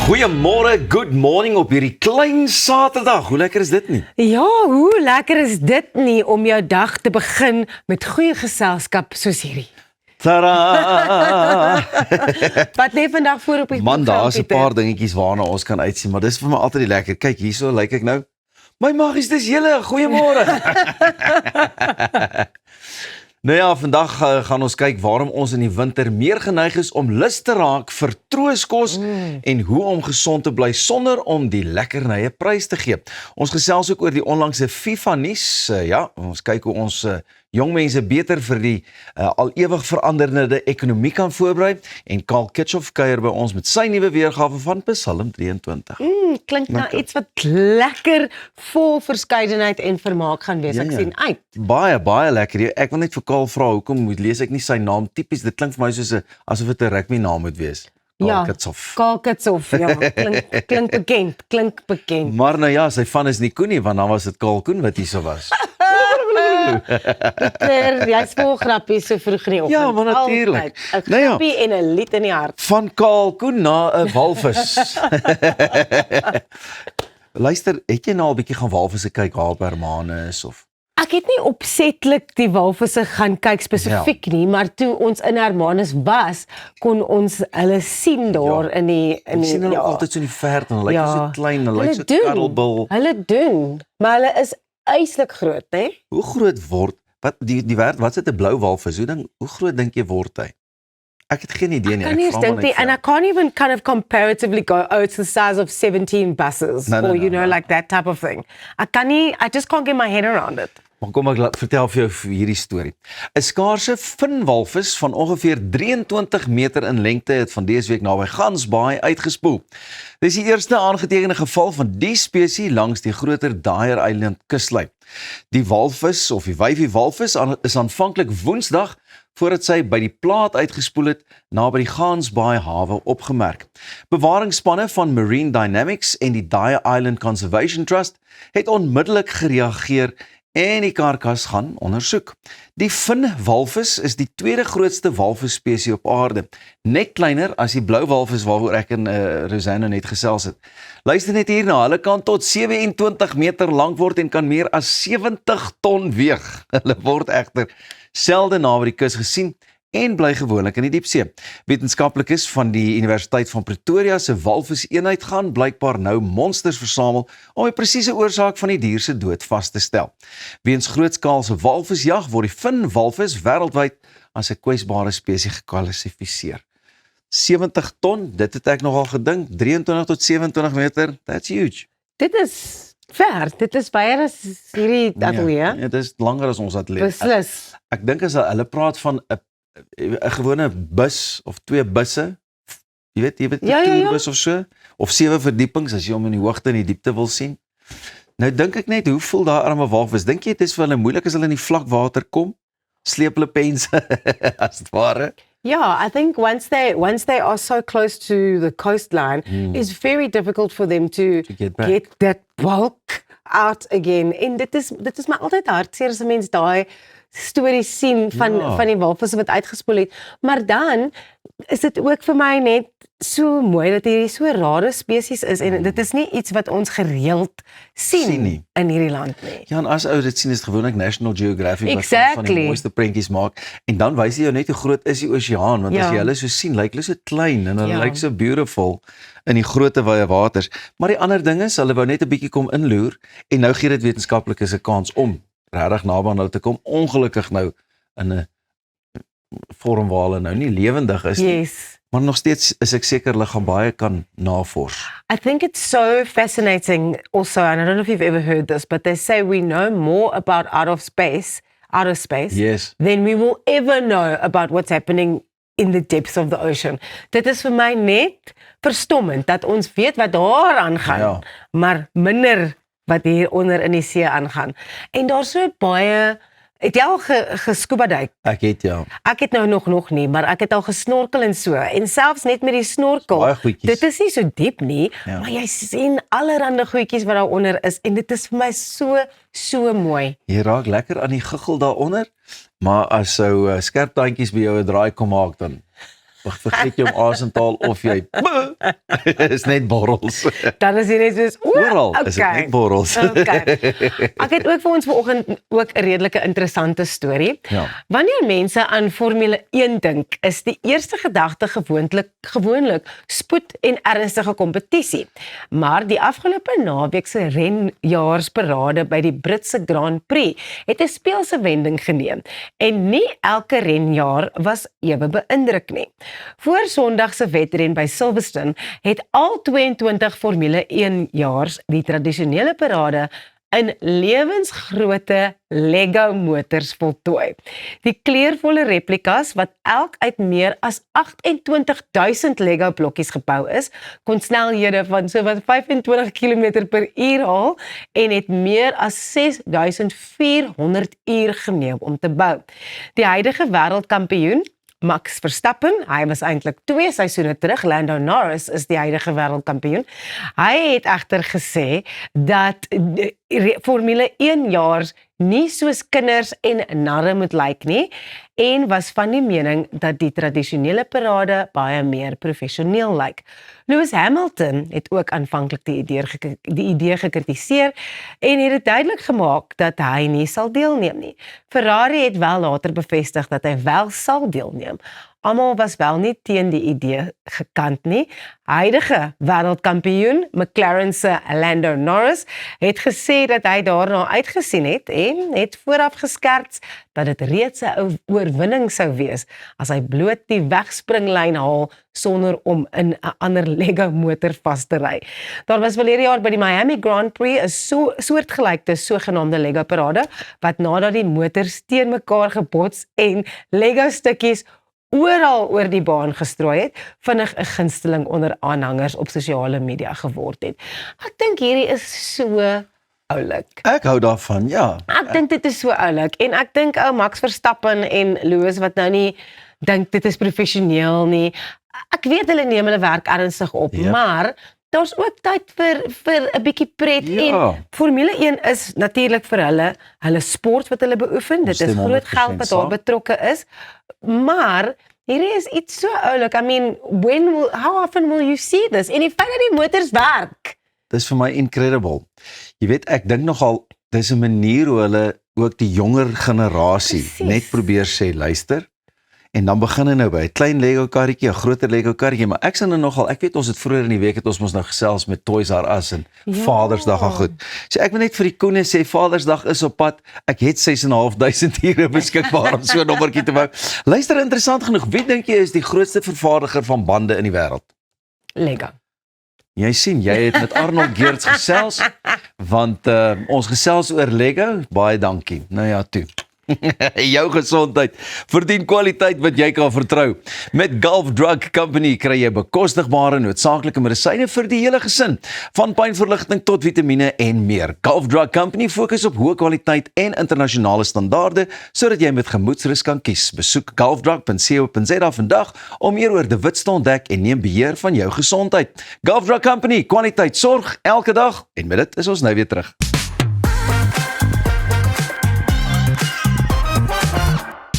Goeiemôre, good morning op hierdie klein Saterdag. Hoe lekker is dit nie? Ja, hoe lekker is dit nie om jou dag te begin met goeie geselskap soos hierdie. Tada! Wat net vandag voor op die Man, program, daar's 'n Pieter? paar dingetjies waarna ons kan uitsien, maar dis vir my altyd lekker. Kyk, hierso lyk ek nou. My magies, dis julle. Goeiemôre. Nou ja, vandag gaan ons kyk waarom ons in die winter meer geneig is om lus te raak vir trooskos en hoe om gesond te bly sonder om die lekkernye prys te gee. Ons gesels ook oor die onlangse FIFA nuus. Ja, ons kyk hoe ons jong mense beter vir die al ewig veranderde ekonomie kan voorberei en Karl Kitchoff kuier by ons met sy nuwe weergawe van Psalm 23. Klink na iets wat lekker vol verskeidenheid en vermaak gaan wees. Ek Ja. sien uit. Baie lekker. Ek wil net vir Karl vra hoekom lees ek nie sy naam tipies. Dit klink vir my soos asof dit 'n rugby naam moet wees. Karl Kitchoff. Karl Kitchoff, ja. Klink bekend. Maar nou ja, sy van is nie Koen nie, want dan was dit Karl Koen wat hierso was. Pieter, jy's vol grappies so vroeg in die oggend. Ja, maar natuurlijk. Altyd. 'n Nou ja. grappie en 'n lied in die hart. Van Karl Koen na 'n walvis. Luister, het jy nou al 'n bietjie gaan walvisse kyk waar by Hermanus of Ek het nie opsetlik die walvisse gaan kyk spesifiek nie, maar toe ons in Hermanus was, kon ons hulle sien daar in die jy sien hulle altyd so in die verte en hulle lyk so klein, hulle lyk so karrelbil. Hulle doen, maar hulle is eislik groot, hè? Hoe groot word wat wat is dit 'n blou walvis? Hoe groot dink jy word hy? Ek het geen idee nie. Kan nie eens dink nie, and I can't even kind of comparatively go, oh, it's the size of 17 buses, or you know, like that type of thing. I just can't get my head around it. Maar kom ek vertel vir jou hierdie storie. 'n Skaarse vinwalvis van ongeveer 23 meter in lengte het van dese week naby Gansbaai uitgespoel. Dit is die eerste aangetekende geval van die spesies langs die groter Dyer Eiland kuslyn. Die walvis of die wyfie walvis is aanvanklik Woensdag voordat sy by die plaat uitgespoel het, naby die Gansbaai hawe opgemerk. Bewaringsspanne van Marine Dynamics en die Dyer Island Conservation Trust het onmiddellik gereageer en die karkas gaan ondersoek. Die vinwalvis is die tweede grootste walvisspesie op aarde, net kleiner as die blou walvis waaroor ek en Rosanna net gesels het. Luister net hierna, hulle kan tot 27 meter lank word en kan meer as 70 ton weeg. Hulle word egter selde naby die kus gesien en bly gewoonlik in die diepsee. Wetenskaplikes van die Universiteit van Pretoria se walviseenheid gaan blykbaar nou monsters versamel om die presiese oorsaak van die dier se dood vas te stel. Weens grootskaalse walvisjag word die vinwalvis wêreldwyd as 'n kwesbare spesies geklassifiseer. 70 ton, dit het ek nogal gedink, 23 tot 27 meter, that's huge. Dit is ver, dit is baie as hierdie atoe, Ja, dit is langer as ons atleet. beslis. Ek dink as hulle praat van 'n gewone bus of 2 busse, jy weet 'n toerbus of so, of 7 verdiepings as jy hom in die hoogte en die diepte wil sien. Nou dink ek net, hoe voel daai arme walvis? Dink jy dit is vir hulle moeilik as hulle in die vlak water kom? Sleep hulle pense as het ware? Yeah, I think once they are so close to the coastline, it's very difficult for them to get back. get that bulk out again. En dit is maar altyd hartseer as 'n mens daai stories sien van die walvisse wat uitgespoel het. Maar dan is dit ook vir my net so mooi dat hierdie so rare spesies is en dit is nie iets wat ons gereeld sien nie. in hierdie land nie. Ja, en as ou dit sien is dit gewoonlik National Geographic wat van die Exactly. mooiste prentjies maak. En dan wys hy jou net hoe groot is die oseaan, want as jy hulle so sien, lyk hulle so klein en hulle lyk so beautiful in die groote wye waters. Maar die ander ding is, hulle wou net 'n bietjie kom inloer en nou gee dit wetenskaplikes 'n kans om regtig naby aan hulle te kom. Ongelukkig nou in 'n vorm waar hulle nou nie lewendig is nie. Yes. Maar nog steeds is ek seker hulle gaan baie kan navors. I think it's so fascinating also, and I don't know if you've ever heard this, but they say we know more about outer space, Yes. than we will ever know about what's happening in the depths of the ocean. Dit is vir my net verstommend dat ons weet wat daar aangaan, Ja. maar minder wat hier onder in die see aangaan. En daar's so baie. Het jy al gescuba duik? Ek het Ek het nou nog nie, maar ek het al gesnorkel en so. En selfs net met die snorkel, Baie goedjies. dit is nie so diep nie, Ja. maar jy sien allerhande goedjies wat daaronder is en dit is vir my so mooi. Jy raak lekker aan die giggel daaronder, maar as sou skerp tandjies by jou 'n draai kom maak dan vergeet jy om asem te haal of jy is net borrels. Dan is jy net soos, Oral is dit net borrels. Okay. Ek het ook vir ons vanoggend ook 'n redelike interessante storie. Ja. Wanneer mense aan Formule 1 dink, is die eerste gedagte gewoonlik spoed en ernstige kompetisie. Maar die afgelope naweek se renjaarsparade by die Britse Grand Prix het 'n speelse wending geneem en nie elke renjaar was ewe beïndruk nie. Voor Sondag se wedren by Silverstone het al 22 Formule 1 jaars die tradisionele parade in lewensgrootte Lego motors voltooi. Die kleurvolle replikas wat elk uit meer as 28.000 Lego blokkies gebou is, kon snelhede van sowat 25 km/h haal en het meer as 6.400 uur geneem om te bou. Die huidige wêreldkampioen Max Verstappen, hy was eintlik 2 seisoene terug, Lando Norris is die huidige wêreldkampioen. Hy het egter gesê dat Formule 1 jaars nie soos kinders en narre moet lyk nie en was van die mening dat die tradisionele parade baie meer professioneel lyk. Lewis Hamilton het ook aanvanklik die idee gekritiseer en het dit duidelik gemaak dat hy nie sal deelneem nie. Ferrari het wel later bevestig dat hy wel sal deelneem. Almal was wel nie teen die idee gekant nie. Huidige wêreldkampioen, McLaren se Lando Norris, het gesê dat hy daarna uitgesien het en het vooraf geskerts dat dit reeds 'n oorwinning sou wees as hy bloot die wegspringlyn haal sonder om in 'n ander Lego motor vas te ry. Daar was verlede jaar by die Miami Grand Prix 'n soortgelykte sogenaamde Lego parade wat nadat die motors teen mekaar gebots en Lego stukkies oral oor die baan gestrooi het, vinnig 'n gunsteling onder aanhangers op sosiale media geword het. Ek dink hierdie is so oulik. Ek hou daarvan, ja. Ek dink dit is so oulik en ek dink ou Max Verstappen en Lewis wat nou nie dink dit is professioneel nie. Ek weet hulle neem hulle werk ernstig op, maar daar's ook tyd vir 'n bietjie pret en Formule 1 is natuurlik vir hulle sport wat hulle beoefen. Dit is groot geld wat daar betrokke is. Maar hierdie is iets so oulik. I mean, how often will you see this? En die feit dat die motors werk. Dis vir my incredible. Jy weet, ek dink nogal dis 'n manier hoe hulle ook die jonger generasie net probeer sê, luister. En dan begin hy nou by 'n klein Lego karretjie, 'n groter Lego karretjie, maar ek sien nou nogal, ek weet ons het vroeër in die week het ons mos nou gesels met Toys R Us en Vadersdag en goed. So ek wil net vir die koene sê Vadersdag is op pad. Ek het 6.500 ure beskikbaar om so 'n nommertjie te bou. Luister, interessant genoeg, wie dink jy is die grootste vervaardiger van bande in die wêreld? Lego. Jy sien, jy het met Arnold Geerts gesels, want ons gesels oor Lego, baie dankie. Nou ja, toe. Jou gesondheid verdien kwaliteit wat jy kan vertrou. Met Gulf Drug Company kry jy bekostigbare noodsaaklike medisyne vir die hele gesin, van pynverligting tot vitamiene en meer. Gulf Drug Company fokus op hoë kwaliteit en internasionale standaarde sodat jy met gemoedsrus kan kies. Besoek gulfdrug.co.za vandag om meer oor die wit te ontdek en neem beheer van jou gesondheid. Gulf Drug Company, kwaliteit sorg elke dag en met dit is ons nou weer terug.